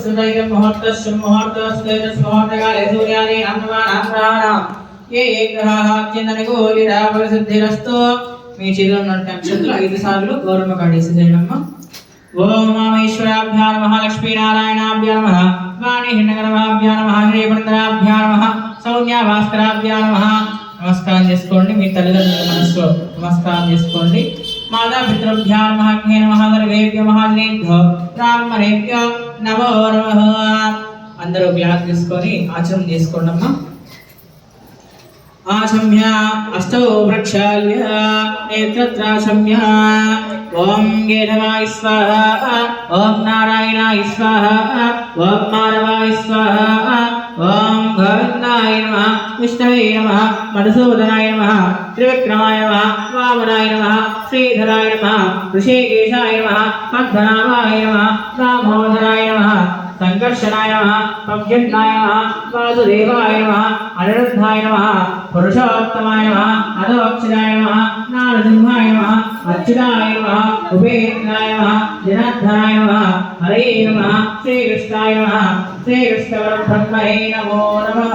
सुदैव मुहूर्तस्य मुहूर्तस्य मुहूर्तकाले सूर्यादि नामवानां ये ग्रहाः चिन्तनगोलिरा परिसिद्धिरस्तु మీ చేతిలో ఉన్న అక్షంతలు 5 సార్లు గౌరవ కాడేసేదేనమ్మ. ఓం మామేశ్వరాభ్యాం నమః లక్ష్మీనారాయణాభ్యాం నమః వాణి హిరణ్యగర్భాభ్యాం నమః శ్రీపందరాభ్యాం నమః సౌమ్య భాస్కరాభ్యాం నమః. నమస్కారం చేసుకోండి. మీ తల్లిదండ్రుల మనసులో నమస్కారం చేసుకోండి. మాతా పితృభ్యాం నమః జ్ఞే నమః సర్వేభ్యో మహాజనేభ్యో బ్రాహ్మణేభ్యో నమో నమః. అందరూ గ్లాస్ తీసుకొని ఆచరణ చేసుకోండి అమ్మా. आशम्य अष्टौ प्रक्षाल्य नेत्रत्राशम्य ओम केशवाय स्वाहा ओम नारायणाय स्वाहा ओम माधवाय स्वाहा ओम गोविंदाय नमः विष्णवे नमः मधुसूदनाय नमः त्रिविक्रमाय नमः वामनाय नमः श्रीधराय नमः ऋषिकेशाय नमः पद्मनाभाय नमः दामोदराय नमः संकर्षणाय नमः पव्यन्नाय नमः वासुदेवाय नमः अनिरुद्धाय नमः पुरुषोत्तमाय नमः अधोक्षराय नमः नारसिंहाय नमः अच्युताय नमः उपेन्द्राय नमः जनार्दनाय नमः हरे नमः श्रीकृष्णाय नमः श्रीकृष्णपरब्रह्मणे नमो नमः.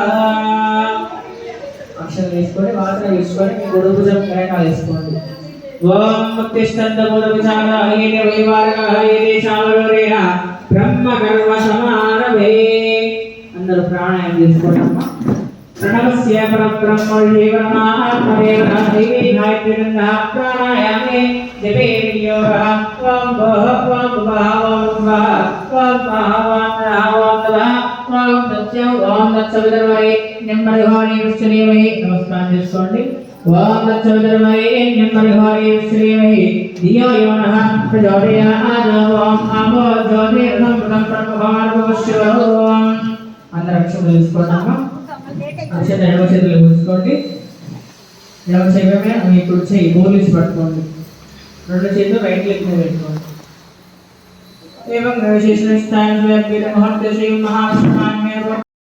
अक्षर వేసుకొని వాసన వేసుకొని మీ గొడుగు భుజం పైన వేసుకోండి. ఓం ముక్తిష్టంత బోధ విచార హేయ వైవారక హేయ శావరేణ బ్రహ్మ కర్మ సమారభే. అందరూ ప్రాణాయామం చేసుకోండి. प्रणवस्य परब्रह्म जीवनात्मदेवता देवी गायत्रीनन्दः प्राणायामे जपे योगः ओम भः ओम भः ओम भः ओम भः ओम भः ओम तत्सव ओम तत्सवितर्वरे निम्मरिहारि विष्णुदेवहे. नमस्कार చేసుకోండి. ओम तत्सवितर्वरे निम्मरिहारि विष्णुदेवहे धियो यो नः प्रचोदयात् ओम आपो ज्योतिर्गं ब्रह्मभवान्. అందరూ అక్షరం తీసుకోండి. అక్షరం ఎడమ చేతిలో ఉంచుకోండి. ఎడమ చేతిలో మీ కుడి చేయి పోలీస్ పట్టుకోండి. రెండు చేతులు రైట్ లెగ్ మీద పెట్టుకోండి. ఏవం విశేష స్థాయి మహాత్మ శ్రీ మహావిష్ణుమాన్య